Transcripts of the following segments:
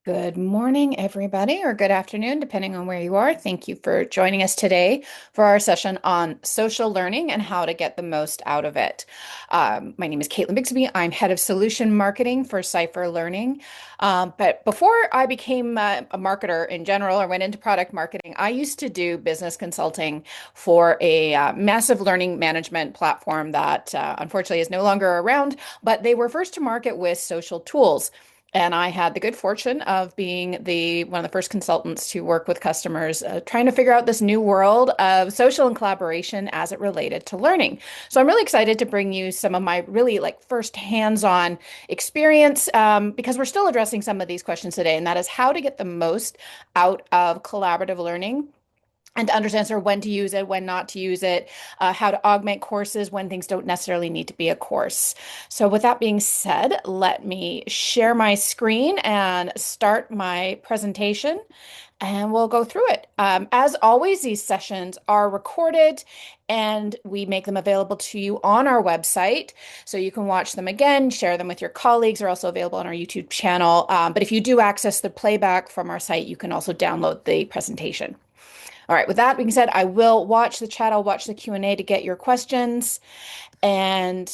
Good morning, everybody, or good afternoon, depending on where you are. Thank you for joining us today for our session on social learning and how to get the most out of it. My name is Caitlin Bixby. I'm head of solution marketing for CYPHER Learning. But before I became a marketer in general or went into product marketing, I used to do business consulting for a massive learning management platform that unfortunately is no longer around, but they were first to market with social tools. And I had the good fortune of being the one of the first consultants to work with customers trying to figure out this new world of social and collaboration as it related to learning. So I'm really excited to bring you some of my really like first hands-on experience because we're still addressing some of these questions today, and that is how to get the most out of collaborative learning and to understand sort of when to use it, when not to use it, how to augment courses when things don't necessarily need to be a course. So with that being said, let me share my screen and start my presentation. And we'll go through it. As always, these sessions are recorded and we make them available to you on our website. So you can watch them again, share them with your colleagues. They're also available on our YouTube channel. But if you do access the playback from our site, you can also download the presentation. All right, with that being said, I will watch the chat. I'll watch the Q&A to get your questions. And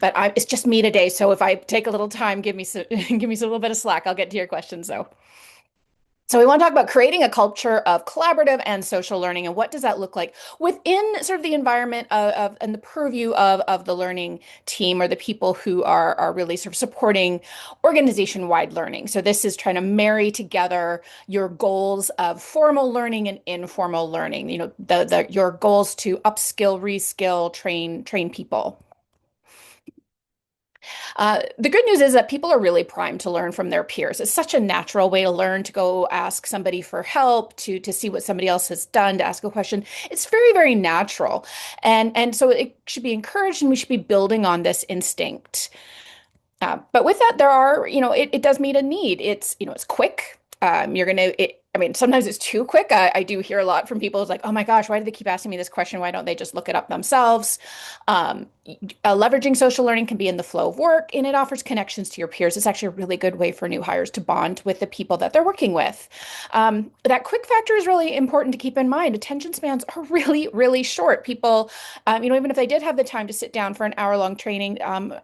it's just me today. So if I take a little time, give me some, give me a little bit of slack. I'll get to your questions though. So we want to talk about creating a culture of collaborative and social learning, and what does that look like within sort of the environment and the purview of the learning team or the people who are really sort of supporting organization-wide learning. So this is trying to marry together your goals of formal learning and informal learning. You know, your goals to upskill, reskill, train people. The good news is that people are really primed to learn from their peers. It's such a natural way to learn, to go ask somebody for help, to see what somebody else has done, to ask a question. It's very, very natural. And so it should be encouraged, and we should be building on this instinct. But with that, there are, it does meet a need. It's quick. I mean, sometimes it's too quick. I do hear a lot from people. It's like, oh my gosh, why do they keep asking me this question? Why don't they just look it up themselves? Um, Leveraging social learning can be in the flow of work, and it offers connections to your peers. It's actually a really good way for new hires to bond with the people that they're working with. That quick factor is really important to keep in mind. Attention spans are really, really short. People, even if they did have the time to sit down for an hour-long training,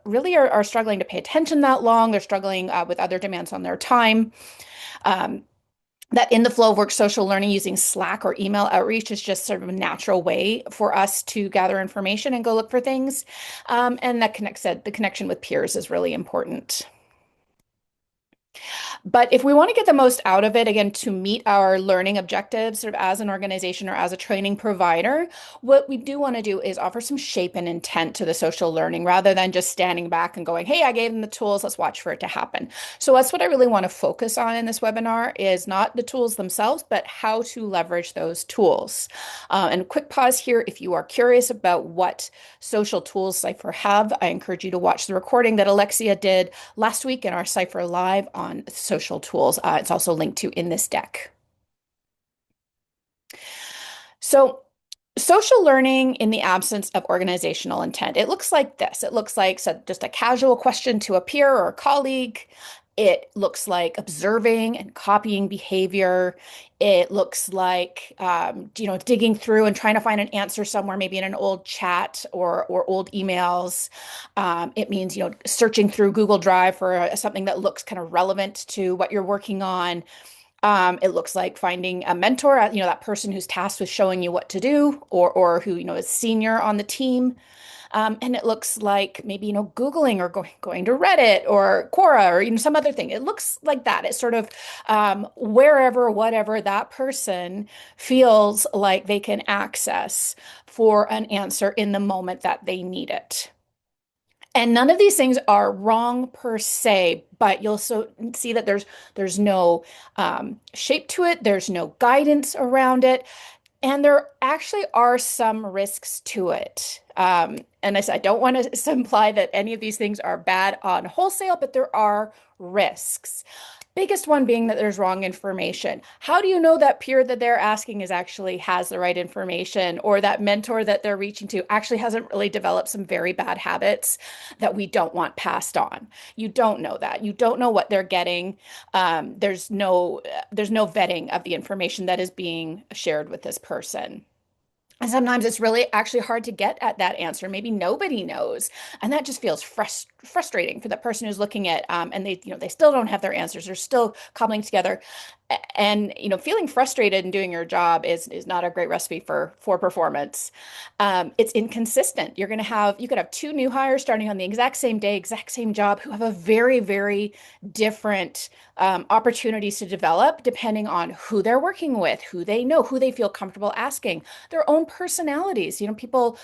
really are struggling to pay attention that long. They're struggling with other demands on their time. Um, that in the flow of work, social learning using Slack or email outreach is just sort of a natural way for us to gather information and go look for things. And that the connection with peers is really important. But if we want to get the most out of it, again, to meet our learning objectives, sort of as an organization or as a training provider, what we do want to do is offer some shape and intent to the social learning rather than just standing back and going, hey, I gave them the tools, let's watch for it to happen. So that's what I really want to focus on in this webinar is not the tools themselves, but how to leverage those tools. And a quick pause here. If you are curious about what social tools CYPHER have, I encourage you to watch the recording that Alexia did last week in our CYPHER Live on social tools. It's also linked to in this deck. So social learning in the absence of organizational intent. It looks like this. It looks like just a casual question to a peer or a colleague. It looks like observing and copying behavior. It looks like, digging through and trying to find an answer somewhere, maybe in an old chat or old emails. It means, searching through Google Drive for something that looks kind of relevant to what you're working on. It looks like finding a mentor, that person who's tasked with showing you what to do or who, is senior on the team. And it looks like maybe, Googling or going to Reddit or Quora or, some other thing. It looks like that. It's sort of wherever, whatever that person feels like they can access for an answer in the moment that they need it. And none of these things are wrong per se, but you'll see that there's no shape to it. There's no guidance around it. And there actually are some risks to it. And I said, I don't want to imply that any of these things are bad on wholesale, but there are risks. Biggest one being that there's wrong information. How do you know that peer that they're asking is actually has the right information, or that mentor that they're reaching to actually hasn't really developed some very bad habits that we don't want passed on? You don't know that. You don't know what they're getting. There's no vetting of the information that is being shared with this person. And sometimes it's really actually hard to get at that answer. Maybe nobody knows, and that just feels frustrating for the person who's looking at, and they still don't have their answers. They're still cobbling together, and feeling frustrated in doing your job is not a great recipe for performance. It's inconsistent. You could have two new hires starting on the exact same day, exact same job, who have a very, very different opportunities to develop depending on who they're working with, who they know, who they feel comfortable asking, their own personalities. People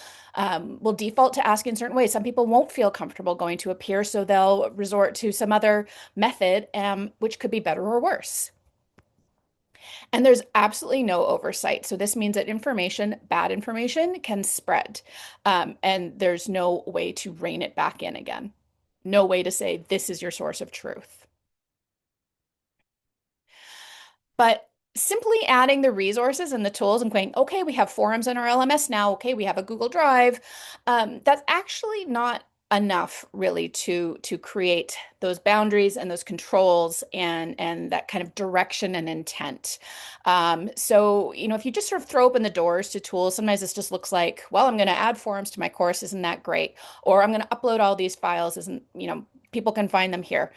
will default to ask in certain ways. Some people won't feel comfortable going to a peer, so they'll resort to some other method, which could be better or worse. And there's absolutely no oversight. So this means that bad information, can spread. And there's no way to rein it back in again. No way to say this is your source of truth. But simply adding the resources and the tools and going, okay, we have forums in our LMS now. Okay, we have a Google Drive. That's actually not enough really to create those boundaries and those controls and that kind of direction and intent. So if you just sort of throw open the doors to tools, sometimes this just looks like, well, I'm going to add forums to my course, isn't that great? Or I'm going to upload all these files, isn't, people can find them here.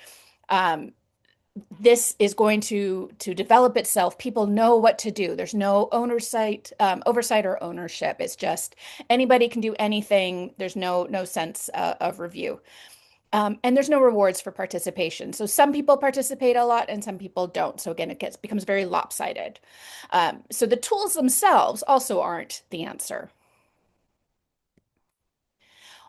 This is going to develop itself. People know what to do. There's no oversight or ownership. It's just anybody can do anything. There's no sense of review. And there's no rewards for participation. So some people participate a lot and some people don't. So again, becomes very lopsided. So the tools themselves also aren't the answer.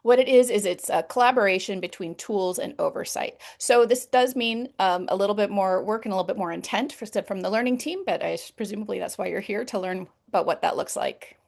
What it is it's a collaboration between tools and oversight. So this does mean a little bit more work and a little bit more intent from the learning team, but presumably that's why you're here to learn about what that looks like.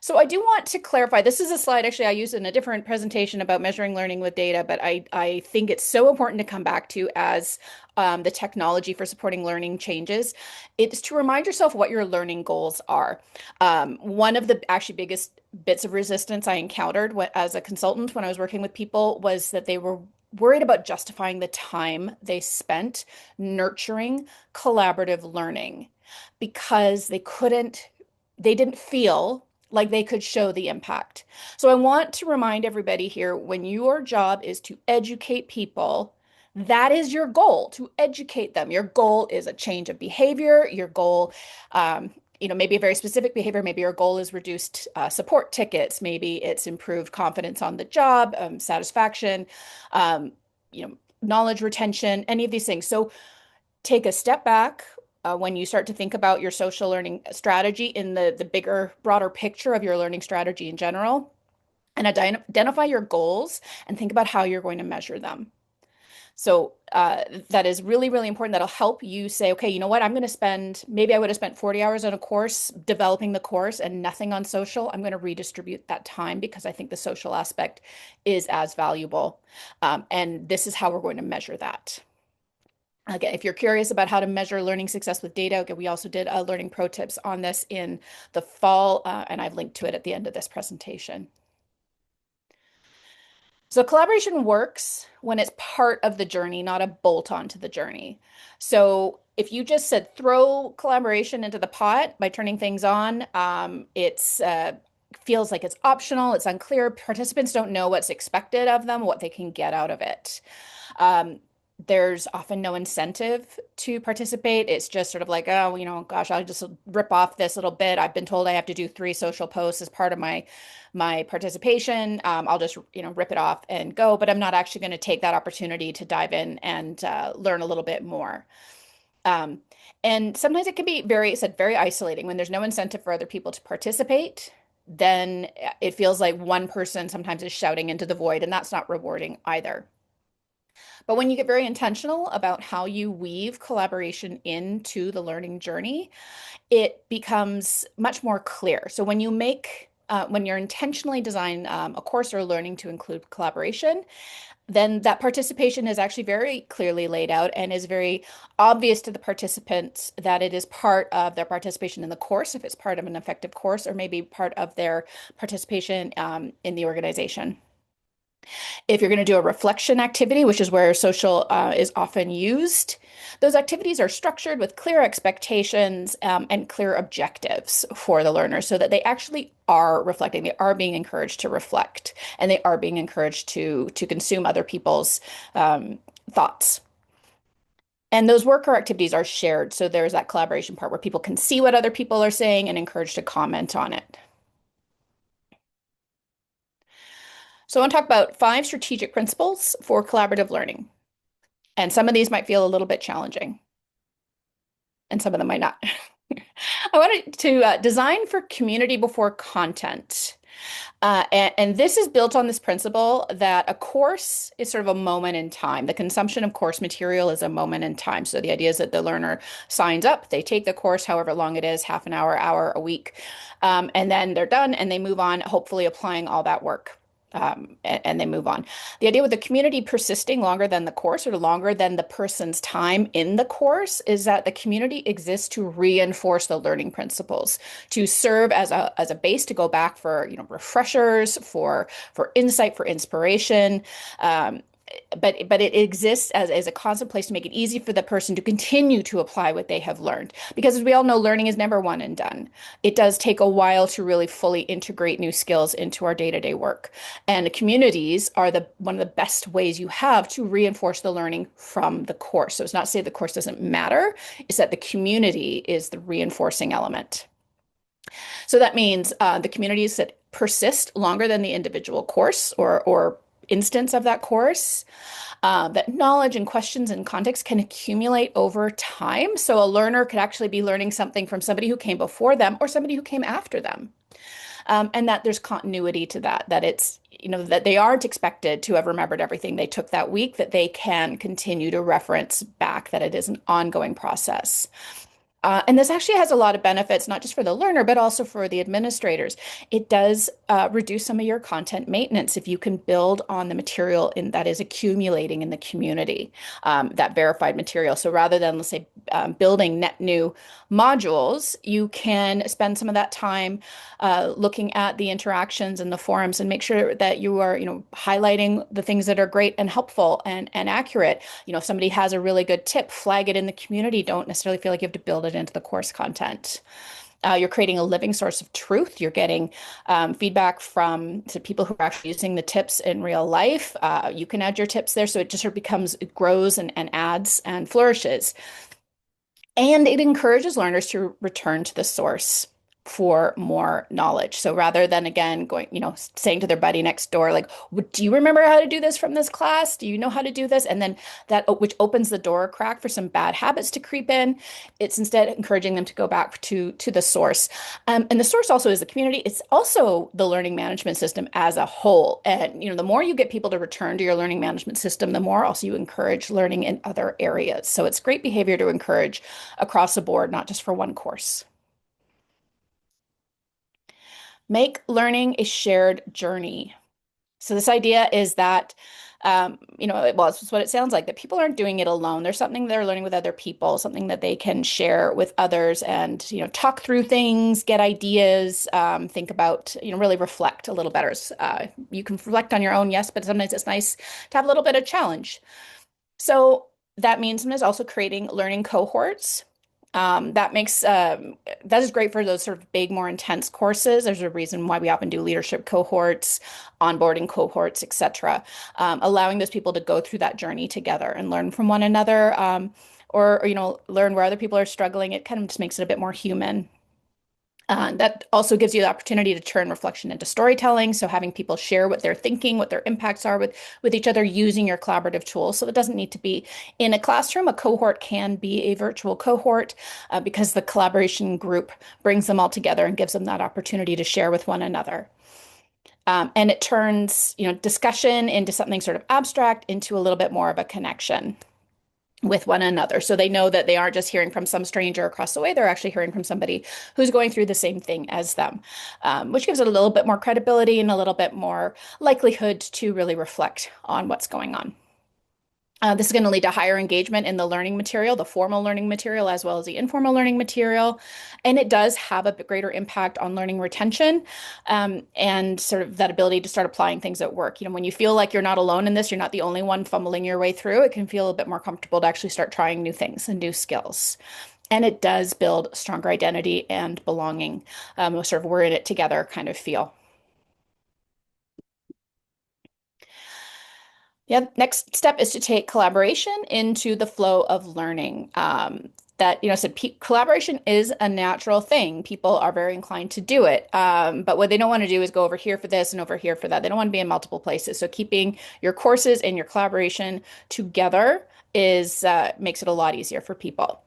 So I do want to clarify, this is a slide actually I used in a different presentation about measuring learning with data, but I think it's so important to come back to as the technology for supporting learning changes. It's to remind yourself what your learning goals are. One of the actually biggest bits of resistance I encountered as a consultant when I was working with people was that they were worried about justifying the time they spent nurturing collaborative learning because they didn't feel like they could show the impact. So I want to remind everybody here, when your job is to educate people, that is your goal, to educate them. Your goal is a change of behavior. Your goal, maybe a very specific behavior. Maybe your goal is reduced support tickets. Maybe it's improved confidence on the job, satisfaction, um, knowledge retention, any of these things. So take a step back when you start to think about your social learning strategy in the bigger, broader picture of your learning strategy in general, and identify your goals and think about how you're going to measure them. So that is really, really important. That'll help you say, okay, you know what? Maybe I would have spent 40 hours on a course developing the course and nothing on social. I'm going to redistribute that time because I think the social aspect is as valuable. And this is how we're going to measure that. Again, if you're curious about how to measure learning success with data, okay, we also did learning pro tips on this in the fall, and I've linked to it at the end of this presentation. So collaboration works when it's part of the journey, not a bolt onto the journey. So if you just said throw collaboration into the pot by turning things on, it's feels like it's optional, it's unclear. Participants don't know what's expected of them, what they can get out of it. There's often no incentive to participate. It's just sort of like, oh, gosh, I'll just rip off this little bit. I've been told I have to do 3 social posts as part of my participation. I'll just, rip it off and go, but I'm not actually going to take that opportunity to dive in and learn a little bit more. And sometimes it can be very isolating when there's no incentive for other people to participate. Then it feels like one person sometimes is shouting into the void, and that's not rewarding either. But when you get very intentional about how you weave collaboration into the learning journey, it becomes much more clear. So when you make when you're intentionally design a course or learning to include collaboration, then that participation is actually very clearly laid out and is very obvious to the participants that it is part of their participation in the course, if it's part of an effective course, or maybe part of their participation in the organization. If you're going to do a reflection activity, which is where social is often used, those activities are structured with clear expectations and clear objectives for the learners so that they actually are reflecting. They are being encouraged to reflect, and they are being encouraged to consume other people's thoughts. And those worker activities are shared. So there's that collaboration part where people can see what other people are saying and encouraged to comment on it. So I want to talk about 5 strategic principles for collaborative learning. And some of these might feel a little bit challenging, and some of them might not. I wanted to design for community before content. And this is built on this principle that a course is sort of a moment in time. The consumption of course material is a moment in time. So the idea is that the learner signs up, they take the course, however long it is, half an hour, hour, a week, and then they're done and they move on, hopefully applying all that work. And they move on. The idea with the community persisting longer than the course or longer than the person's time in the course is that the community exists to reinforce the learning principles, to serve as a base to go back for, refreshers, for insight, for inspiration. But it exists as a constant place to make it easy for the person to continue to apply what they have learned. Because as we all know, learning is never one and done. It does take a while to really fully integrate new skills into our day-to-day work. And communities are one of the best ways you have to reinforce the learning from the course. So it's not to say the course doesn't matter, it's that the community is the reinforcing element. So that means the communities that persist longer than the individual course or instance of that course, that knowledge and questions and context can accumulate over time. So a learner could actually be learning something from somebody who came before them or somebody who came after them. And that there's continuity to that it's, that they aren't expected to have remembered everything they took that week, that they can continue to reference back, that it is an ongoing process. And this actually has a lot of benefits, not just for the learner, but also for the administrators. It does reduce some of your content maintenance if you can build on the material that is accumulating in the community, that verified material. So rather than, let's say, building net new modules, you can spend some of that time looking at the interactions and the forums and make sure that you are, highlighting the things that are great and helpful and accurate. If somebody has a really good tip, flag it in the community. Don't necessarily feel like you have to build it into the course content. You're creating a living source of truth. You're getting feedback from people who are actually using the tips in real life. You can add your tips there, so it just sort of it grows and adds and flourishes. And it encourages learners to return to the source for more knowledge. So rather than, again, going, saying to their buddy next door, like, do you remember how to do this from this class? Do you know how to do this? And then which opens the door crack for some bad habits to creep in. It's instead encouraging them to go back to the source. And the source also is the community. It's also the learning management system as a whole. And, the more you get people to return to your learning management system, the more also you encourage learning in other areas. So it's great behavior to encourage across the board, not just for one course. Make learning a shared journey. So this idea is that, well, it's what it sounds like, that people aren't doing it alone. There's something they're learning with other people, something that they can share with others and, talk through things, get ideas, think about, really reflect a little better. You can reflect on your own, yes, but sometimes it's nice to have a little bit of challenge. So that means sometimes also creating learning cohorts. That is great for those sort of big, more intense courses. There's a reason why we often do leadership cohorts, onboarding cohorts, etc. Allowing those people to go through that journey together and learn from one another, or learn where other people are struggling. It kind of just makes it a bit more human. That also gives you the opportunity to turn reflection into storytelling. So having people share what they're thinking, what their impacts are with each other using your collaborative tools. So it doesn't need to be in a classroom. A cohort can be a virtual cohort because the collaboration group brings them all together and gives them that opportunity to share with one another. And it turns, discussion into something sort of abstract into a little bit more of a connection. with one another. So they know that they aren't just hearing from some stranger across the way, they're actually hearing from somebody who's going through the same thing as them, which gives it a little bit more credibility and a little bit more likelihood to really reflect on what's going on. This is going to lead to higher engagement in the learning material, the formal learning material, as well as the informal learning material. And it does have a greater impact on learning retention, and sort of that ability to start applying things at work. You know, when you feel like you're not alone in this, you're not the only one fumbling your way through, it can feel a bit more comfortable to actually start trying new things and new skills. And it does build stronger identity and belonging, sort of we're in it together kind of feel. Yeah, next step is to take collaboration into the flow of learning. Collaboration is a natural thing. People are very inclined to do it. But what they don't want to do is go over here for this and over here for that. They don't want to be in multiple places. So keeping your courses and your collaboration together is makes it a lot easier for people.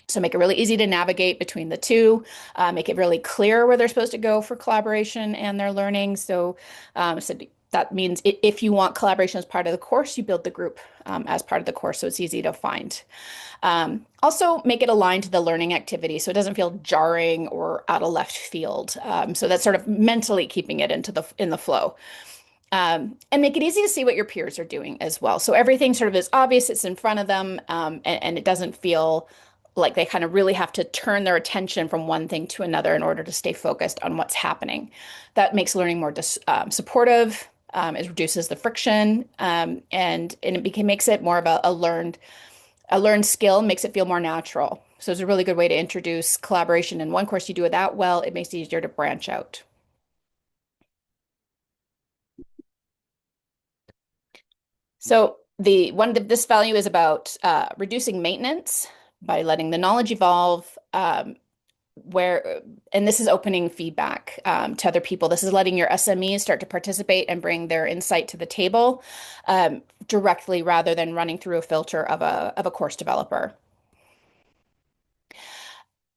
So make it really easy to navigate between the two, make it really clear where they're supposed to go for collaboration and their learning. So that means if you want collaboration as part of the course, you build the group as part of the course, so it's easy to find. Also, make it aligned to the learning activity so it doesn't feel jarring or out of left field. So that's sort of mentally keeping it in the flow. And make it easy to see what your peers are doing as well. So everything sort of is obvious, it's in front of them, and it doesn't feel like they kind of really have to turn their attention from one thing to another in order to stay focused on what's happening. That makes learning more supportive. It reduces the friction, makes it more of a learned skill, makes it feel more natural. So it's a really good way to introduce collaboration in one course. You do it that well, it makes it easier to branch out. So this value is about reducing maintenance by letting the knowledge evolve. Where and this is opening feedback to other people. This is letting your SMEs start to participate and bring their insight to the table directly, rather than running through a filter of a course developer.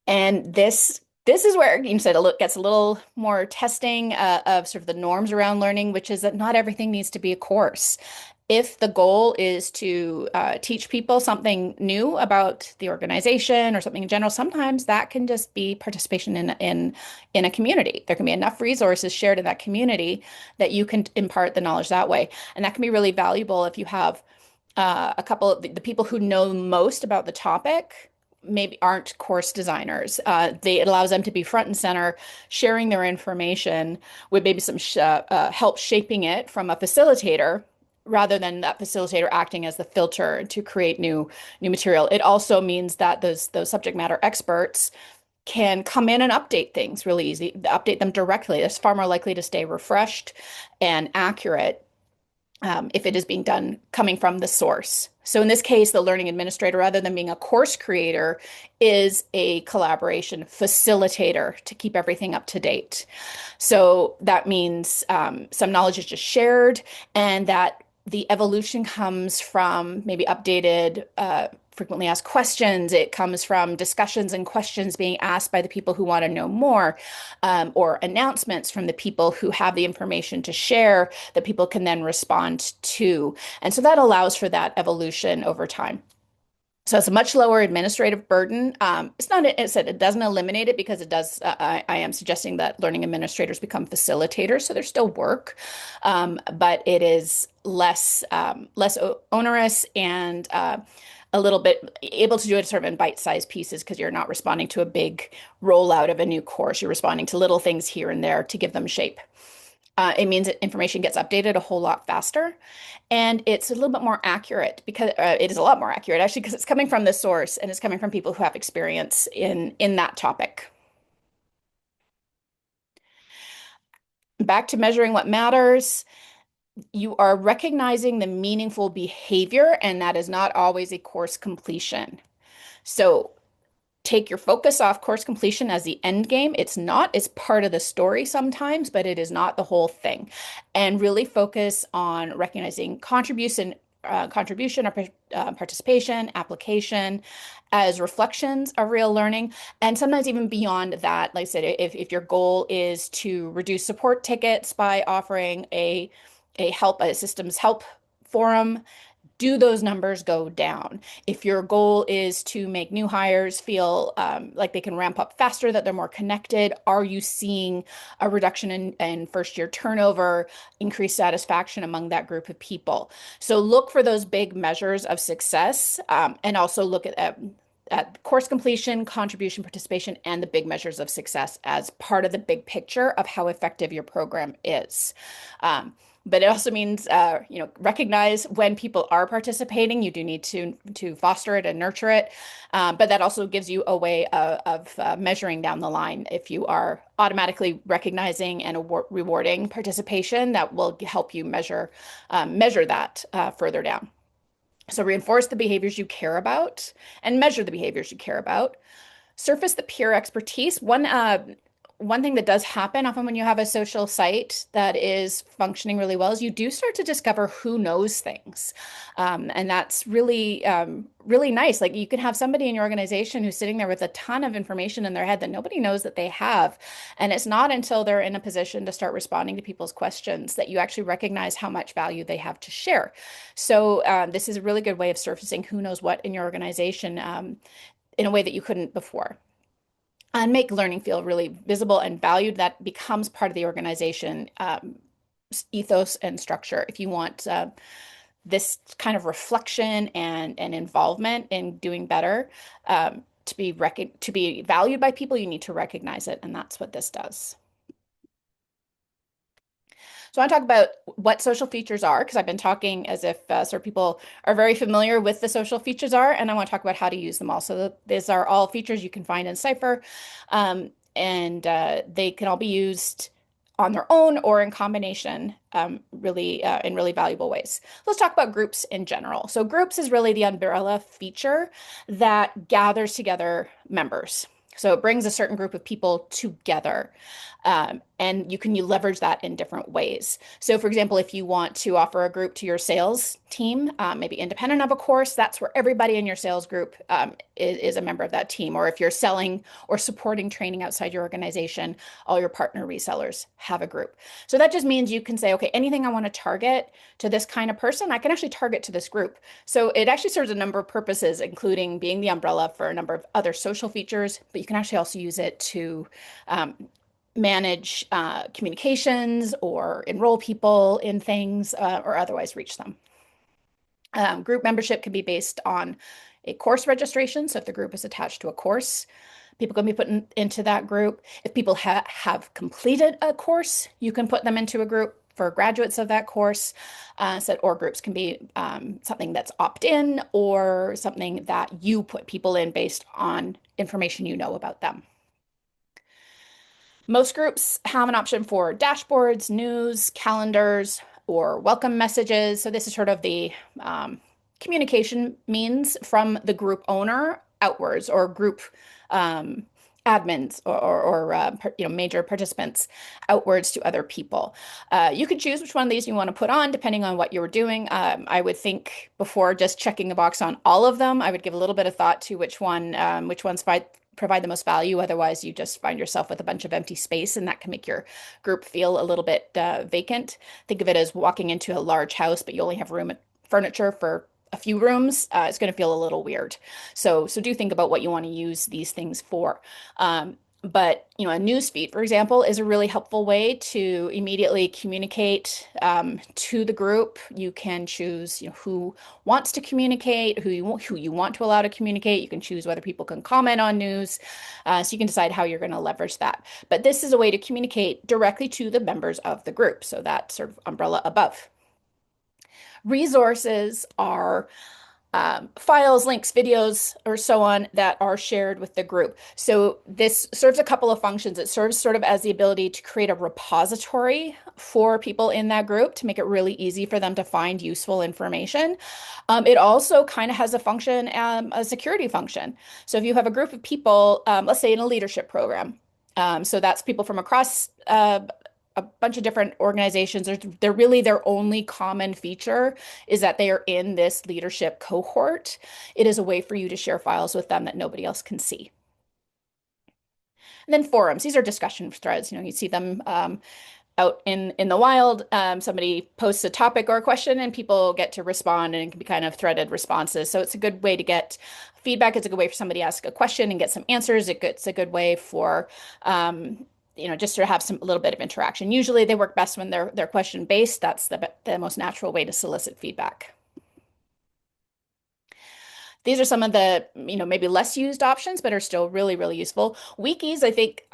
And this is where you said it gets a little more testing of sort of the norms around learning, which is that not everything needs to be a course. If the goal is to teach people something new about the organization or something in general, sometimes that can just be participation in a community. There can be enough resources shared in that community that you can impart the knowledge that way, and that can be really valuable if you have a couple of the people who know most about the topic maybe aren't course designers. It allows them to be front and center, sharing their information with maybe some help shaping it from a facilitator, rather than that facilitator acting as the filter to create new material. It also means that those subject matter experts can come in and update things really easy, update them directly. It's far more likely to stay refreshed and accurate if it is being done coming from the source. So in this case, the learning administrator, rather than being a course creator, is a collaboration facilitator to keep everything up to date. So that means some knowledge is just shared, and that the evolution comes from maybe updated, frequently asked questions. It comes from discussions and questions being asked by the people who want to know more, or announcements from the people who have the information to share that people can then respond to. And so that allows for that evolution over time. So it's a much lower administrative burden. It's not, it said it doesn't eliminate it, because it does. I am suggesting that learning administrators become facilitators, so there's still work, but it is less onerous, and a little bit able to do it sort of in bite-sized pieces, because you're not responding to a big rollout of a new course. You're responding to little things here and there to give them shape. It means that information gets updated a whole lot faster, and it's a little bit more accurate, because it is a lot more accurate actually, because it's coming from the source and it's coming from people who have experience in that topic. Back to measuring what matters. You are recognizing the meaningful behavior, and that is not always a course completion. So take your focus off course completion as the end game. It's not, it's part of the story sometimes, but it is not the whole thing. And really focus on recognizing contribution or participation, application as reflections of real learning. And sometimes even beyond that, like I said, if your goal is to reduce support tickets by offering a systems help forum, Do those numbers go down? If your goal is to make new hires feel like they can ramp up faster, that they're more connected, are you seeing a reduction in first year turnover, increased satisfaction among that group of people? So look for those big measures of success, and also look at course completion, contribution, participation, and the big measures of success as part of the big picture of how effective your program is. Um, but it also means, recognize when people are participating. You do need to foster it and nurture it. But that also gives you a way of measuring down the line. If you are automatically recognizing and rewarding participation, that will help you measure that further down. So reinforce the behaviors you care about and measure the behaviors you care about. Surface the peer expertise. One thing that does happen often when you have a social site that is functioning really well is you do start to discover who knows things. And that's really nice. Like you can have somebody in your organization who's sitting there with a ton of information in their head that nobody knows that they have. And it's not until they're in a position to start responding to people's questions that you actually recognize how much value they have to share. So this is a really good way of surfacing who knows what in your organization in a way that you couldn't before, and make learning feel really visible and valued. That becomes part of the organization ethos and structure. If you want this kind of reflection and involvement in doing better, to be valued by people, you need to recognize it, and that's what this does. So I want to talk about what social features are, because I've been talking as if sort of people are very familiar with the social features are, and I want to talk about how to use them all. So these are all features you can find in CYPHER, and they can all be used on their own or in combination, really in really valuable ways. Let's talk about groups in general. So groups is really the umbrella feature that gathers together members. So it brings a certain group of people together. And you can leverage that in different ways. So, for example, if you want to offer a group to your sales team, maybe independent of a course, that's where everybody in your sales group is a member of that team. Or if you're selling or supporting training outside your organization, all your partner resellers have a group. So that just means you can say, okay, anything I want to target to this kind of person, I can actually target to this group. So it actually serves a number of purposes, including being the umbrella for a number of other social features, but you can actually also use it to manage communications or enroll people in things or otherwise reach them. Group membership can be based on a course registration. So if the group is attached to a course, people can be put into that group. If people have completed a course, you can put them into a group for graduates of that course. Or groups can be something that's opt-in or something that you put people in based on information you know about them. Most groups have an option for dashboards, news, calendars, or welcome messages. So this is sort of the communication means from the group owner outwards, or group admins or major participants outwards to other people. You could choose which one of these you want to put on depending on what you're doing. I would think before just checking the box on all of them, I would give a little bit of thought to which ones provide the most value. Otherwise, you just find yourself with a bunch of empty space, and that can make your group feel a little bit vacant. Think of it as walking into a large house, but you only have furniture for a few rooms. It's going to feel a little weird. So do think about what you want to use these things for. But a news feed, for example, is a really helpful way to immediately communicate to the group. You can choose who wants to communicate, who you want to allow to communicate. You can choose whether people can comment on news. So you can decide how you're going to leverage that. But this is a way to communicate directly to the members of the group. So that sort of umbrella above. Resources are files, links, videos, or so on that are shared with the group. So this serves a couple of functions. It serves sort of as the ability to create a repository for people in that group to make it really easy for them to find useful information. It also kind of has a function, a security function. So if you have a group of people, let's say in a leadership program, so that's people from across a bunch of different organizations. They're really their only common feature is that they are in this leadership cohort. It is a way for you to share files with them that nobody else can see. And then forums. These are discussion threads. You see them out in the wild, somebody posts a topic or a question and people get to respond, and it can be kind of threaded responses. So it's a good way to get feedback. It's a good way for somebody to ask a question and get some answers. It's a good way for just to have some a little bit of interaction. Usually they work best when they're question based. That's the most natural way to solicit feedback. These are some of the, maybe less used options, but are still really, really useful. Wikis, I think,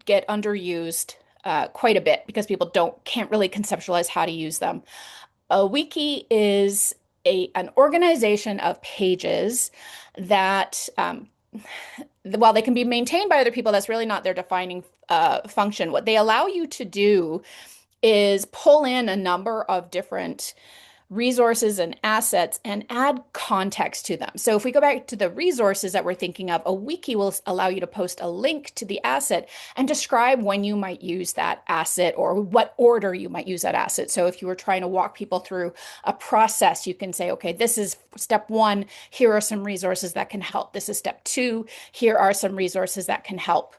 get underused quite a bit because people can't really conceptualize how to use them. A wiki is an organization of pages that, while they can be maintained by other people, that's really not their defining function. What they allow you to do is pull in a number of different resources and assets and add context to them. So if we go back to the resources that we're thinking of, a wiki will allow you to post a link to the asset and describe when you might use that asset or what order you might use that asset. So if you were trying to walk people through a process, you can say, okay, this is step one. Here are some resources that can help. This is step two. Here are some resources that can help.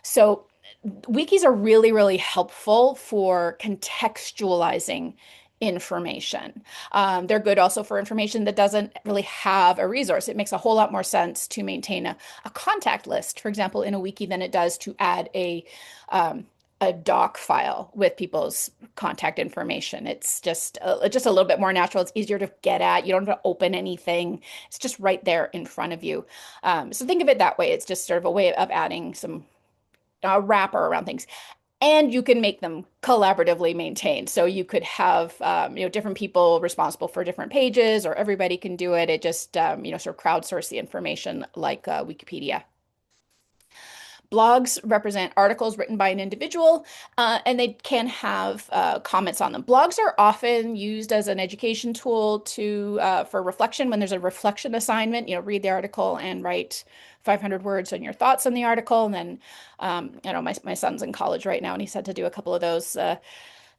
So wikis are really, really helpful for contextualizing information. They're good also for information that doesn't really have a resource. It makes a whole lot more sense to maintain a contact list, for example, in a wiki than it does to add a doc file with people's contact information. It's just a little bit more natural. It's easier to get at. You don't have to open anything. It's just right there in front of you. So think of it that way. It's just sort of a way of adding some wrapper around things. And you can make them collaboratively maintained. So you could have, different people responsible for different pages, or everybody can do it. It just, sort of crowdsource the information like Wikipedia. Blogs represent articles written by an individual, and they can have comments on them. Blogs are often used as an education tool for reflection. When there's a reflection assignment, read the article and write 500 words on your thoughts on the article. And then, my son's in college right now, and he's had to do a couple of those.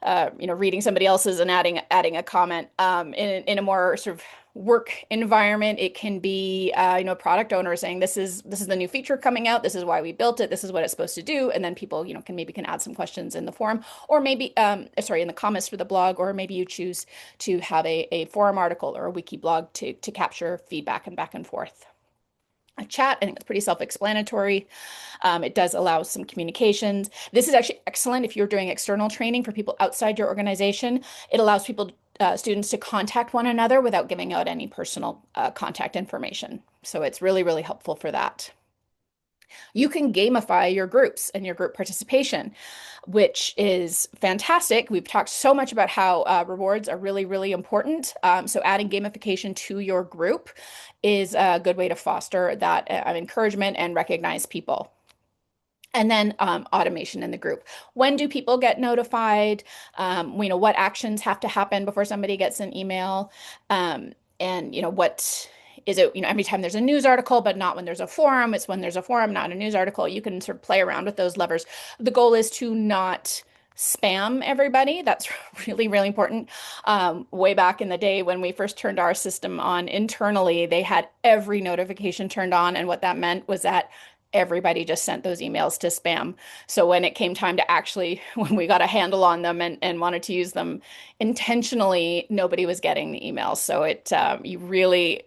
Reading somebody else's and adding a comment. In a more sort of work environment, it can be a product owner saying this is the new feature coming out. This is why we built it. This is what it's supposed to do. And then people can add some questions in the forum, or maybe in the comments for the blog, or maybe you choose to have a forum article or a wiki blog to capture feedback and back and forth. A chat, I think it's pretty self-explanatory. It does allow some communications. This is actually excellent if you're doing external training for people outside your organization. It allows students to contact one another without giving out any personal contact information. So it's really, really helpful for that. You can gamify your groups and your group participation, which is fantastic. We've talked so much about how rewards are really, really important. So adding gamification to your group is a good way to foster that encouragement and recognize people. And then automation in the group. When do people get notified? What actions have to happen before somebody gets an email? What is it, every time there's a news article, but not when there's a forum. It's when there's a forum, not a news article. You can sort of play around with those levers. The goal is to not spam everybody. That's really, really important. Way back in the day when we first turned our system on internally, they had every notification turned on. And what that meant was that everybody just sent those emails to spam. So when it came time to when we got a handle on them and wanted to use them intentionally, nobody was getting the emails. So you really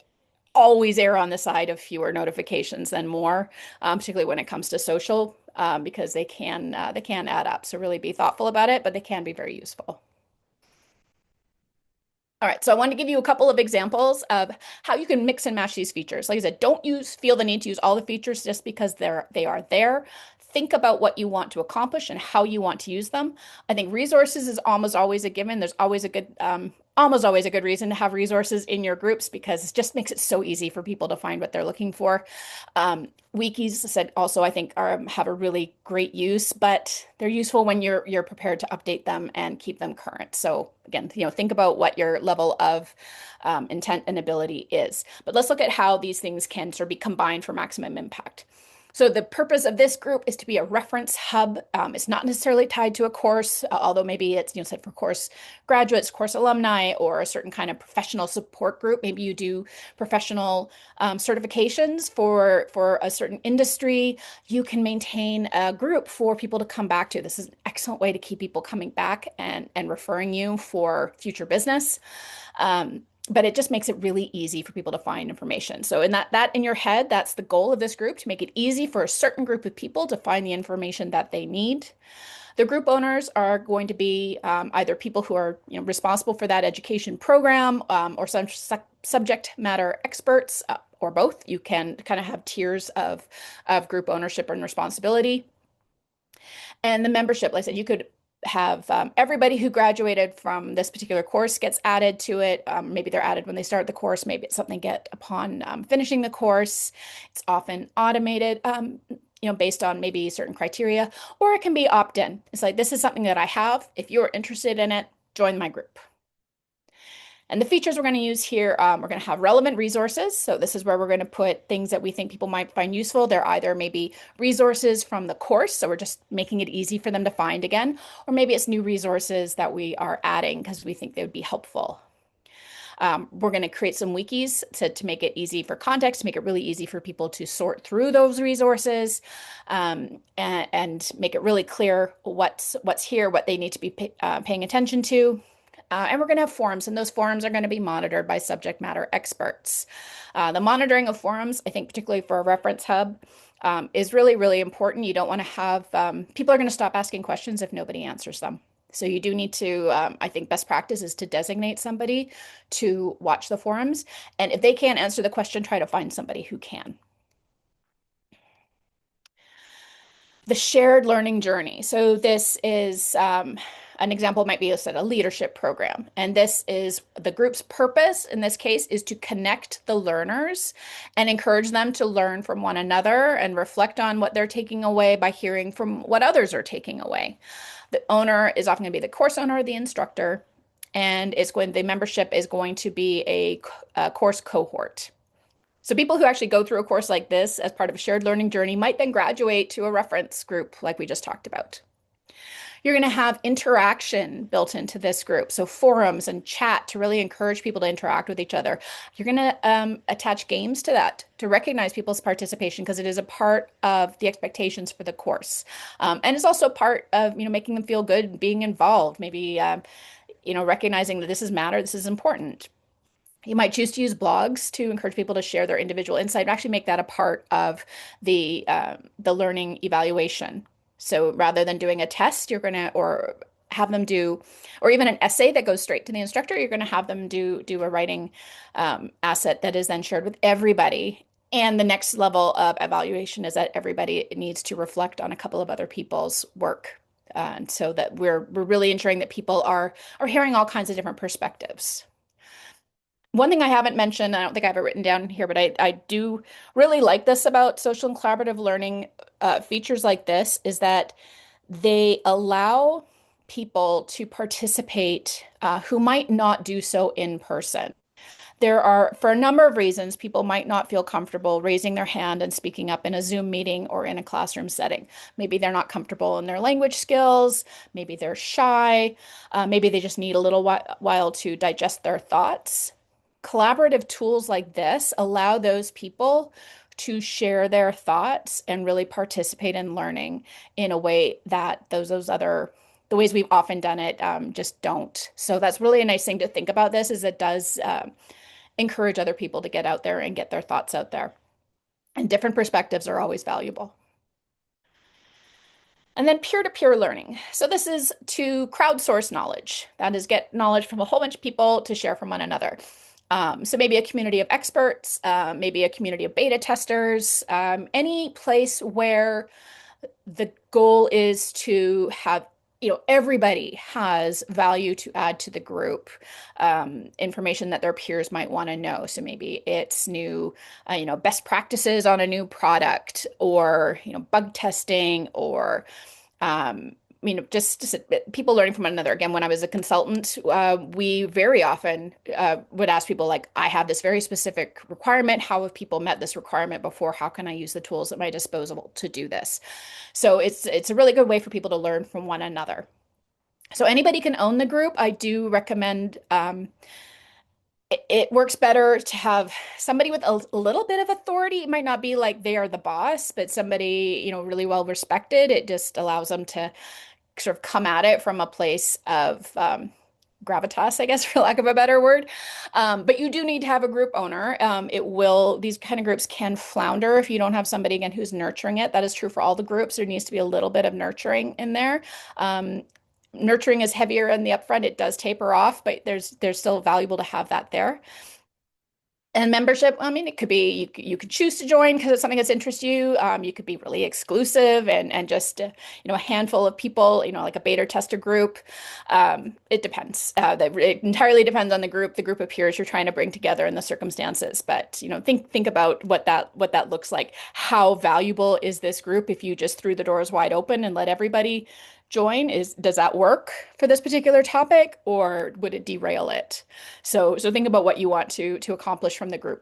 always err on the side of fewer notifications than more, particularly when it comes to social, because they can add up. So really be thoughtful about it, but they can be very useful. All right, so I want to give you a couple of examples of how you can mix and match these features. Like I said, don't feel the need to use all the features just because they are there. Think about what you want to accomplish and how you want to use them. I think resources is almost always a given. There's always almost always a good reason to have resources in your groups because it just makes it so easy for people to find what they're looking for. Wikis said also, I think, have a really great use, but they're useful when you're prepared to update them and keep them current. So again, think about what your level of intent and ability is. But let's look at how these things can sort of be combined for maximum impact. So the purpose of this group is to be a reference hub. It's not necessarily tied to a course, although maybe it's, said for course graduates, course alumni, or a certain kind of professional support group. Maybe you do professional certifications for a certain industry. You can maintain a group for people to come back to. This is an excellent way to keep people coming back and referring you for future business. But it just makes it really easy for people to find information. So in that in your head, that's the goal of this group, to make it easy for a certain group of people to find the information that they need. The group owners are going to be either people who are responsible for that education program, or some subject matter experts, or both. You can kind of have tiers of group ownership and responsibility. And the membership, like I said, you could have everybody who graduated from this particular course gets added to it. Maybe they're added when they start the course. Maybe it's something get upon finishing the course. It's often automated, based on maybe certain criteria, or it can be opt-in. It's like, this is something that I have. If you're interested in it, join my group. And the features we're going to use here, we're going to have relevant resources. So this is where we're going to put things that we think people might find useful. They're either maybe resources from the course, so we're just making it easy for them to find again, or maybe it's new resources that we are adding because we think they would be helpful. We're going to create some wikis to make it easy for context, to make it really easy for people to sort through those resources, and make it really clear what's here, what they need to be paying attention to. And we're going to have forums, and those forums are going to be monitored by subject matter experts. The monitoring of forums, I think, particularly for a reference hub, is really, really important. You don't want to have people are going to stop asking questions if nobody answers them. So you do need to, I think, best practice is to designate somebody to watch the forums. And if they can't answer the question, try to find somebody who can. The shared learning journey. So this is an example might be a leadership program. And this is the group's purpose in this case is to connect the learners and encourage them to learn from one another and reflect on what they're taking away by hearing from what others are taking away. The owner is often going to be the course owner or the instructor, and the membership is going to be a course cohort. So people who actually go through a course like this as part of a shared learning journey might then graduate to a reference group like we just talked about. You're going to have interaction built into this group. So forums and chat to really encourage people to interact with each other. You're going to attach games to that to recognize people's participation because it is a part of the expectations for the course. And it's also part of, making them feel good, being involved, maybe, recognizing that this is matter, this is important. You might choose to use blogs to encourage people to share their individual insight and actually make that a part of the learning evaluation. So rather than doing a test, you're going to, or have them do, or even an essay that goes straight to the instructor, you're going to have them do a writing asset that is then shared with everybody. And the next level of evaluation is that everybody needs to reflect on a couple of other people's work. And so that we're really ensuring that people are hearing all kinds of different perspectives. One thing I haven't mentioned, I don't think I have it written down here, but I do really like this about social and collaborative learning features like this, is that they allow people to participate who might not do so in person. There are, for a number of reasons, people might not feel comfortable raising their hand and speaking up in a Zoom meeting or in a classroom setting. Maybe they're not comfortable in their language skills. Maybe they're shy. Maybe they just need a little while to digest their thoughts. Collaborative tools like this allow those people to share their thoughts and really participate in learning in a way that the ways we've often done it just don't. So that's really a nice thing to think about this, is it does encourage other people to get out there and get their thoughts out there. And different perspectives are always valuable. And then peer-to-peer learning. So this is to crowdsource knowledge. That is, get knowledge from a whole bunch of people to share from one another. So maybe a community of experts, maybe a community of beta testers, any place where the goal is to have, everybody has value to add to the group, information that their peers might want to know. So maybe it's new, best practices on a new product, or, bug testing, or just people learning from one another. Again, when I was a consultant, we very often would ask people like, I have this very specific requirement. How have people met this requirement before? How can I use the tools at my disposal to do this? So it's a really good way for people to learn from one another. So anybody can own the group. I do recommend it works better to have somebody with a little bit of authority. It might not be like they are the boss, but somebody, really well respected. It just allows them to sort of come at it from a place of gravitas, I guess, for lack of a better word. But you do need to have a group owner. These kind of groups can flounder if you don't have somebody, again, who's nurturing it. That is true for all the groups. There needs to be a little bit of nurturing in there. Nurturing is heavier in the upfront. It does taper off, but there's still valuable to have that there. And membership, it could be you could choose to join because it's something that's interests you. You could be really exclusive and just a handful of people, like a beta tester group. It depends. It entirely depends on the group of peers you're trying to bring together and the circumstances. But think about what that looks like. How valuable is this group if you just threw the doors wide open and let everybody join? Does that work for this particular topic, or would it derail it? So think about what you want to accomplish from the group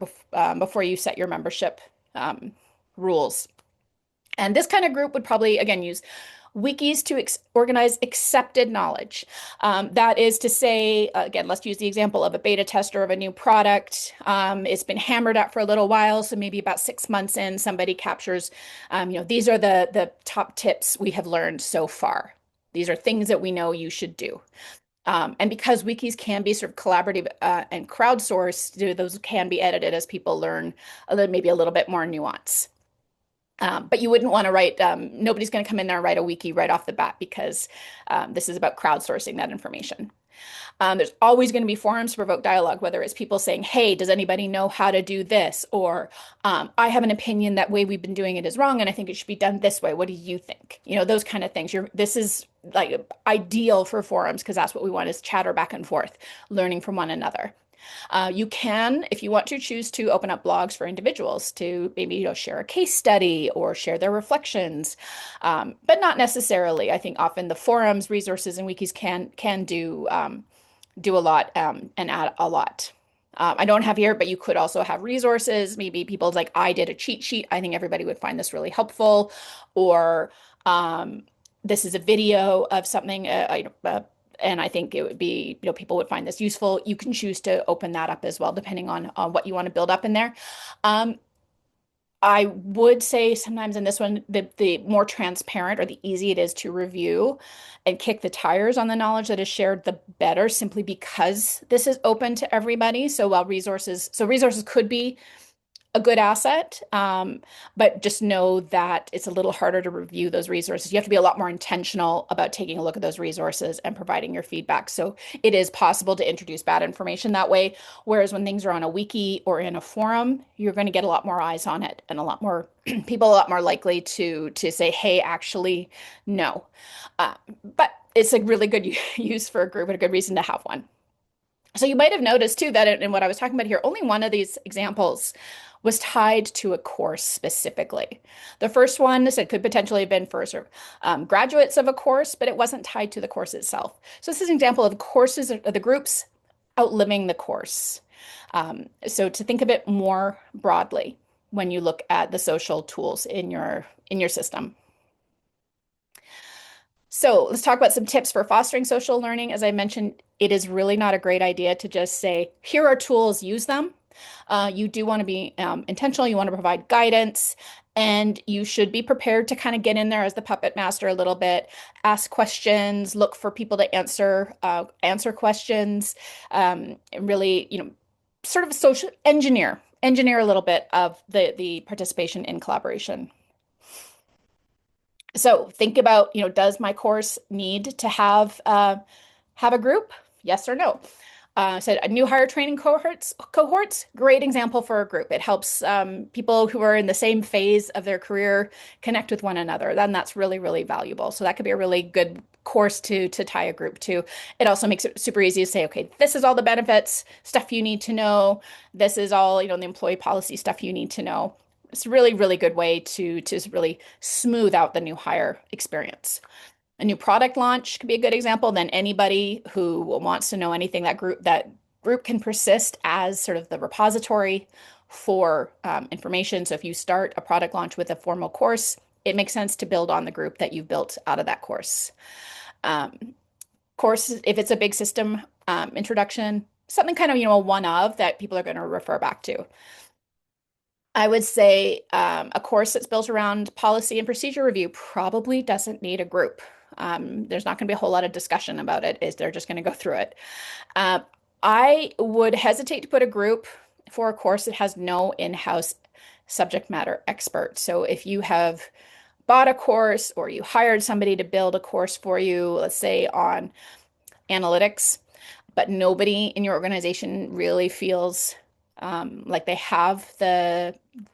before you set your membership rules. And this kind of group would probably, again, use wikis to organize accepted knowledge. That is to say, again, let's use the example of a beta tester of a new product. It's been hammered out for a little while, so maybe about 6 months in, somebody captures, these are the top tips we have learned so far. These are things that we know you should do. And because wikis can be sort of collaborative and crowdsourced, those can be edited as people learn maybe a little bit more nuance. But you wouldn't want to write, nobody's going to come in there and write a wiki right off the bat because this is about crowdsourcing that information. There's always going to be forums to provoke dialogue, whether it's people saying, hey, does anybody know how to do this? Or I have an opinion that way we've been doing it is wrong, and I think it should be done this way. What do you think? Those kind of things. This is like ideal for forums because that's what we want is chatter back and forth, learning from one another. You can, if you want to, choose to open up blogs for individuals to maybe share a case study or share their reflections, but not necessarily. I think often the forums, resources, and wikis can do a lot and add a lot. I don't have here, but you could also have resources. Maybe people like, I did a cheat sheet. I think everybody would find this really helpful. Or this is a video of something, and I think it would be, people would find this useful. You can choose to open that up as well, depending on what you want to build up in there. I would say sometimes in this one, the more transparent or the easy it is to review and kick the tires on the knowledge that is shared, the better, simply because this is open to everybody. So resources could be a good asset, but just know that it's a little harder to review those resources. You have to be a lot more intentional about taking a look at those resources and providing your feedback. So it is possible to introduce bad information that way. Whereas when things are on a wiki or in a forum, you're going to get a lot more eyes on it and a lot more people, a lot more likely to say, hey, actually, no. But it's a really good use for a group and a good reason to have one. So you might have noticed too that in what I was talking about here, only one of these examples was tied to a course specifically. The first one said could potentially have been for graduates of a course, but it wasn't tied to the course itself. So this is an example of courses of the groups outliving the course. So to think of it more broadly when you look at the social tools in your system. So let's talk about some tips for fostering social learning. As I mentioned, it is really not a great idea to just say, here are tools, use them. You do want to be intentional. You want to provide guidance, and you should be prepared to kind of get in there as the puppet master a little bit, ask questions, look for people to answer questions, and really, sort of social engineer a little bit of the participation in collaboration. So think about, does my course need to have a group? Yes or no? So a new hire training cohorts, great example for a group. It helps people who are in the same phase of their career connect with one another. Then that's really, really valuable. So that could be a really good course to tie a group to. It also makes it super easy to say, okay, this is all the benefits, stuff you need to know. This is all, the employee policy stuff you need to know. It's a really, really good way to really smooth out the new hire experience. A new product launch could be a good example. Then anybody who wants to know anything, that group can persist as sort of the repository for information. So if you start a product launch with a formal course, it makes sense to build on the group that you've built out of that course. Um, Course, if it's a big system introduction, something kind of, a one of that people are going to refer back to. I would say a course that's built around policy and procedure review probably doesn't need a group. There's not going to be a whole lot of discussion about it, is they're just going to go through it. Uh, I would hesitate to put a group for a course that has no in-house subject matter expert. So if you have bought a course or you hired somebody to build a course for you, let's say on analytics, but nobody in your organization really feels like they have the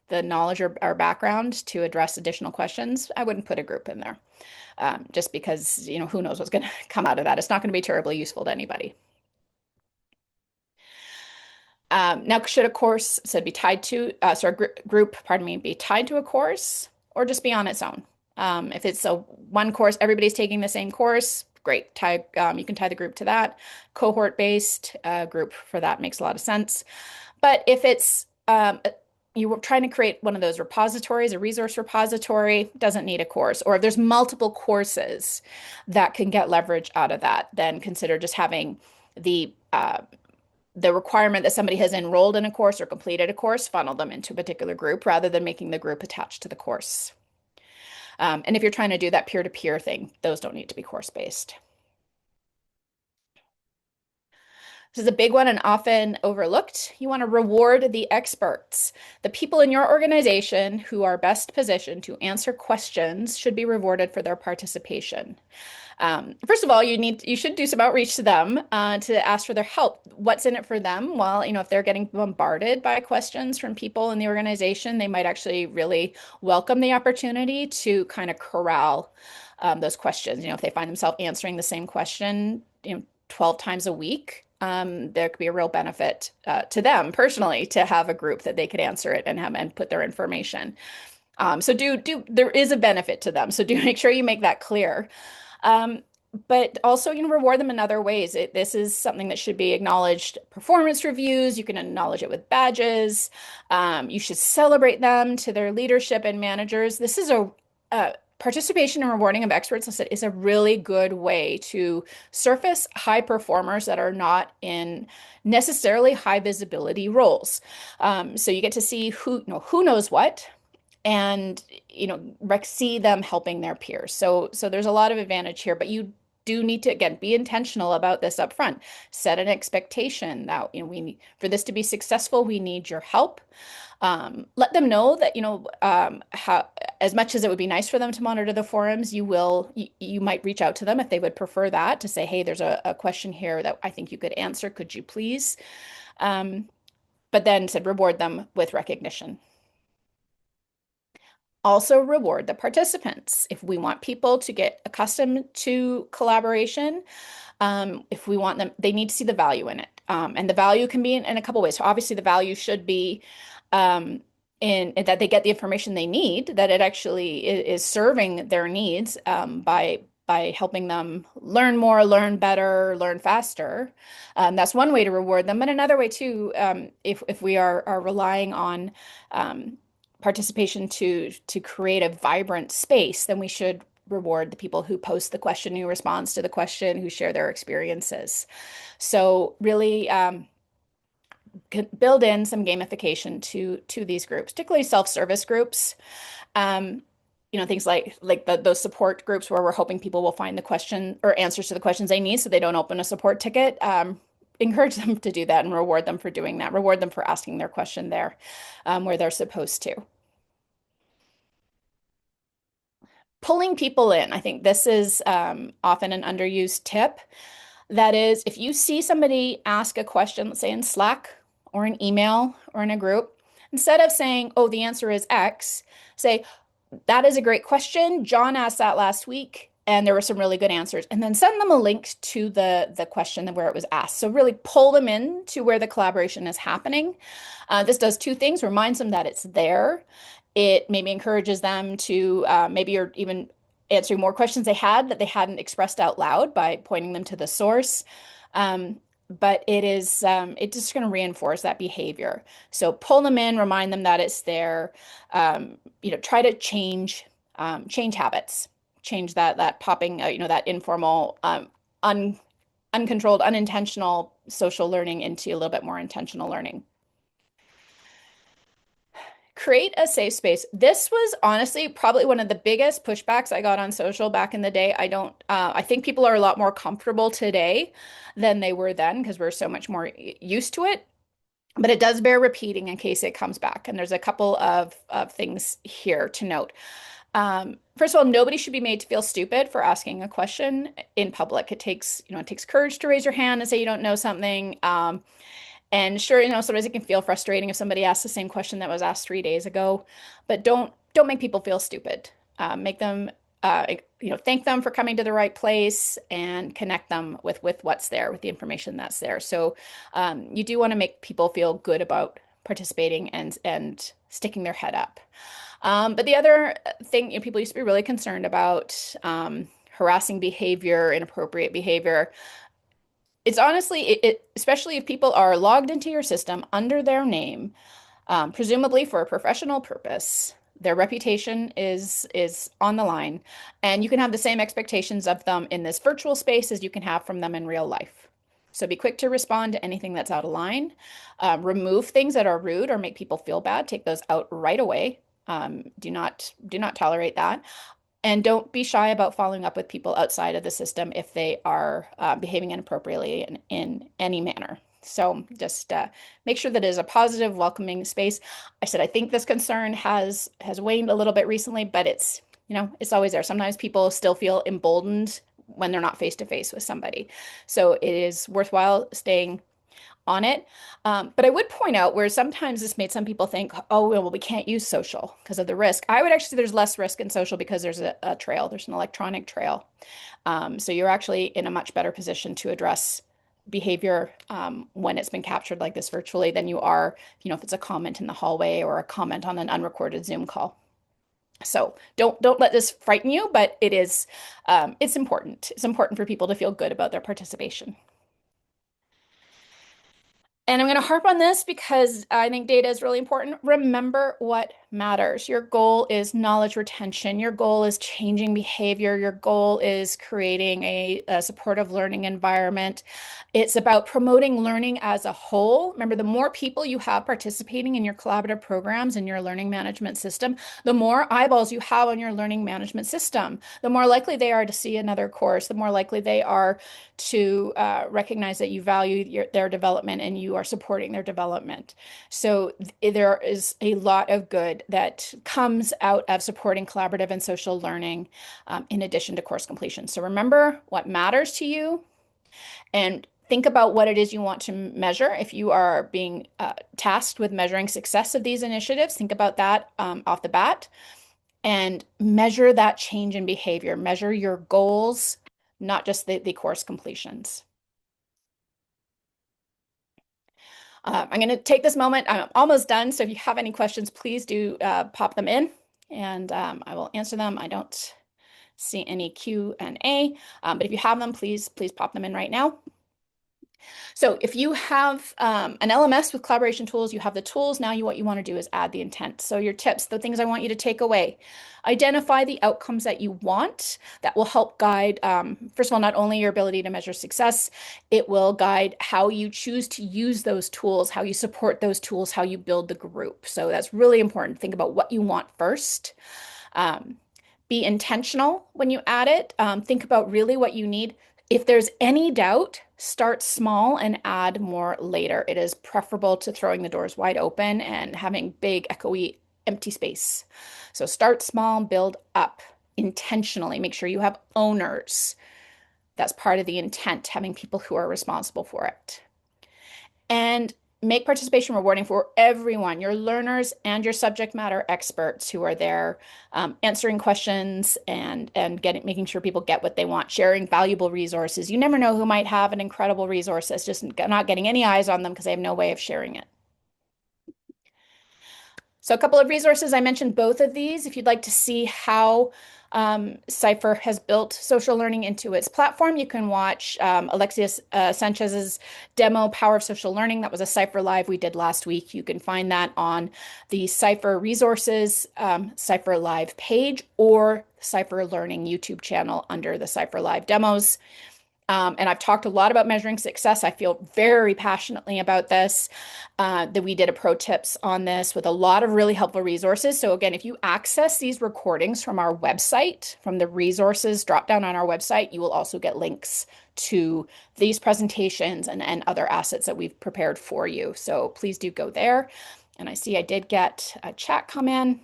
knowledge or background to address additional questions, I wouldn't put a group in there. Just because, who knows what's going to come out of that. It's not going to be terribly useful to anybody. Now, should a course be tied to, sorry, group, pardon me, be tied to a course or just be on its own? If it's a one course, everybody's taking the same course, great. You can tie the group to that. Cohort-based group for that makes a lot of sense. But if it's you were trying to create one of those repositories, a resource repository, doesn't need a course. Or if there's multiple courses that can get leverage out of that, then consider just having the requirement that somebody has enrolled in a course or completed a course, funnel them into a particular group rather than making the group attached to the course. And if you're trying to do that peer-to-peer thing, those don't need to be course-based. This is a big one and often overlooked. You want to reward the experts. The people in your organization who are best positioned to answer questions should be rewarded for their participation. First of all, you should do some outreach to them to ask for their help. What's in it for them? Well, if they're getting bombarded by questions from people in the organization, they might actually really welcome the opportunity to kind of corral those questions. If they find themselves answering the same question, 12 times a week, there could be a real benefit to them personally to have a group that they could answer it and put their information. So there is a benefit to them. So do make sure you make that clear. But also, reward them in other ways. This is something that should be acknowledged. Performance reviews, you can acknowledge it with badges. You should celebrate them to their leadership and managers. This is a participation and rewarding of experts is a really good way to surface high performers that are not in necessarily high visibility roles. So you get to see who knows what, and see them helping their peers. So there's a lot of advantage here, but you do need to, again, be intentional about this up front. Set an expectation that we need, for this to be successful, we need your help. Let them know that how, as much as it would be nice for them to monitor the forums, you might reach out to them if they would prefer that, to say, hey, there's a question here that I think you could answer. Could you please? But then reward them with recognition. Also reward the participants. If we want people to get accustomed to collaboration, if we want them, they need to see the value in it. And the value can be in a couple ways. So obviously the value should be in that they get the information they need, that it actually is serving their needs by helping them learn more, learn better, learn faster. That's one way to reward them. But another way too, if we are relying on participation to create a vibrant space, then we should reward the people who post the question, who responds to the question, who share their experiences. So really build in some gamification to these groups, particularly self-service groups. Things like those support groups where we're hoping people will find the question or answers to the questions they need so they don't open a support ticket. Encourage them to do that and reward them for doing that. Reward them for asking their question there where they're supposed to. Pulling people in. I think this is often an underused tip. That is, if you see somebody ask a question, let's say in Slack or an email or in a group, instead of saying, oh, the answer is X, say, that is a great question. John asked that last week, and there were some really good answers. And then send them a link to the question where it was asked. So really pull them in to where the collaboration is happening. This does two things: reminds them that it's there. It maybe encourages them to maybe you're even answering more questions they had that they hadn't expressed out loud by pointing them to the source. Um, but it's just going to reinforce that behavior. So pull them in, remind them that it's there. Try to change habits, change that popping, that informal, un uncontrolled, unintentional social learning into a little bit more intentional learning. Create a safe space. This was honestly probably one of the biggest pushbacks I got on social back in the day. I think people are a lot more comfortable today than they were then because we're so much more used to it. But it does bear repeating in case it comes back. And there's a couple of things here to note. First of all, nobody should be made to feel stupid for asking a question in public. It takes courage to raise your hand and say you don't know something. And sure, sometimes it can feel frustrating if somebody asks the same question that was asked 3 days ago, but don't make people feel stupid. Make them, thank them for coming to the right place and connect them with what's there, with the information that's there. So you do want to make people feel good about participating and sticking their head up. But the other thing, people used to be really concerned about harassing behavior, inappropriate behavior. It's honestly, especially if people are logged into your system under their name, presumably for a professional purpose. Their reputation is on the line, and you can have the same expectations of them in this virtual space as you can have from them in real life. So be quick to respond to anything that's out of line. Remove things that are rude or make people feel bad. Take those out right away. Do not tolerate that. And don't be shy about following up with people outside of the system if they are behaving inappropriately in any manner. So just make sure that it is a positive, welcoming space. I said I think this concern has waned a little bit recently, but it's always there. Sometimes people still feel emboldened when they're not face to face with somebody. So it is worthwhile staying on it. But I would point out where sometimes this made some people think, oh, well, we can't use social because of the risk. I would actually say there's less risk in social because there's a trail, there's an electronic trail. So you're actually in a much better position to address behavior when it's been captured like this virtually than you are, if it's a comment in the hallway or a comment on an unrecorded Zoom call. So don't let this frighten you, but it's important. It's important for people to feel good about their participation. And I'm going to harp on this because I think data is really important. Remember what matters. Your goal is knowledge retention. Your goal is changing behavior. Your goal is creating a supportive learning environment. It's about promoting learning as a whole. Remember, the more people you have participating in your collaborative programs and your learning management system, the more eyeballs you have on your learning management system, the more likely they are to see another course, the more likely they are to recognize that you value their development and you are supporting their development. So there is a lot of good that comes out of supporting collaborative and social learning in addition to course completion. So remember what matters to you and think about what it is you want to measure. If you are being tasked with measuring success of these initiatives, think about that off the bat and measure that change in behavior. Measure your goals, not just the course completions. I'm going to take this moment. I'm almost done. So if you have any questions, please do pop them in and I will answer them. I don't see any Q&A, but if you have them, please pop them in right now. So if you have an LMS with collaboration tools, you have the tools. Now what you want to do is add the intent. So your tips, the things I want you to take away. Identify the outcomes that you want that will help guide, first of all, not only your ability to measure success, it will guide how you choose to use those tools, how you support those tools, how you build the group. So that's really important. Think about what you want first. Be intentional when you add it. Think about really what you need. If there's any doubt, start small and add more later. It is preferable to throwing the doors wide open and having big, echoey, empty space. So start small, build up intentionally. Make sure you have owners. That's part of the intent, having people who are responsible for it. And make participation rewarding for everyone, your learners and your subject matter experts who are there answering questions and making sure people get what they want, sharing valuable resources. You never know who might have an incredible resource that's just not getting any eyes on them because they have no way of sharing it. So a couple of resources, I mentioned both of these. If you'd like to see how CYPHER has built social learning into its platform, you can watch Alexius Sanchez's demo, Power of Social Learning. That was a CYPHER Live we did last week. You can find that on the CYPHER Resources CYPHER Live page or CYPHER Learning YouTube channel under the CYPHER Live demos. And I've talked a lot about measuring success. I feel very passionately about this, that we did a pro tips on this with a lot of really helpful resources. So again, if you access these recordings from our website, from the resources drop down on our website, you will also get links to these presentations and other assets that we've prepared for you. So please do go there. And I see I did get a chat come in.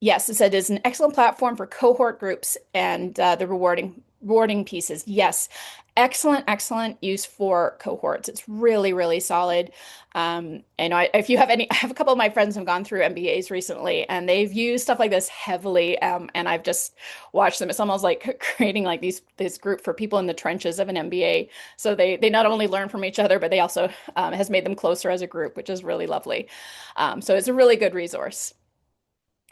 Yes, it said it's an excellent platform for cohort groups and the rewarding pieces. Yes, excellent use for cohorts. It's really solid. And if you have any, I have a couple of my friends who've gone through MBAs recently, and they've used stuff like this heavily. And I've just watched them. It's almost like creating like this group for people in the trenches of an MBA. So they not only learn from each other, but they also has made them closer as a group, which is really lovely. So it's a really good resource.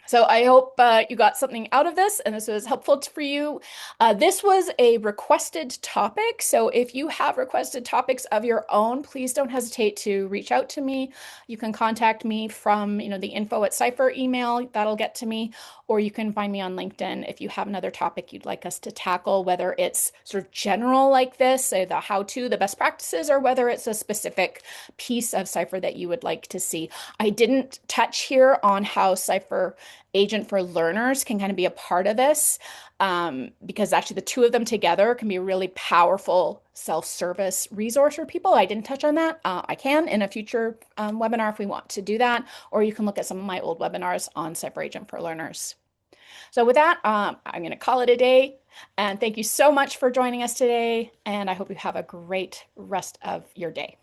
So I hope you got something out of this and this was helpful for you. This was a requested topic. So if you have requested topics of your own, please don't hesitate to reach out to me. You can contact me from, the info@CYPHER email, that'll get to me, or you can find me on LinkedIn if you have another topic you'd like us to tackle, whether it's sort of general like this, say the how-to, the best practices, or whether it's a specific piece of CYPHER that you would like to see. I didn't touch here on how CYPHER Agent for Learners can kind of be a part of this, because actually the two of them together can be a really powerful self-service resource for people. I didn't touch on that. I can in a future webinar if we want to do that, or you can look at some of my old webinars on CYPHER Agent for Learners. So with that, I'm going to call it a day, and thank you so much for joining us today, and I hope you have a great rest of your day.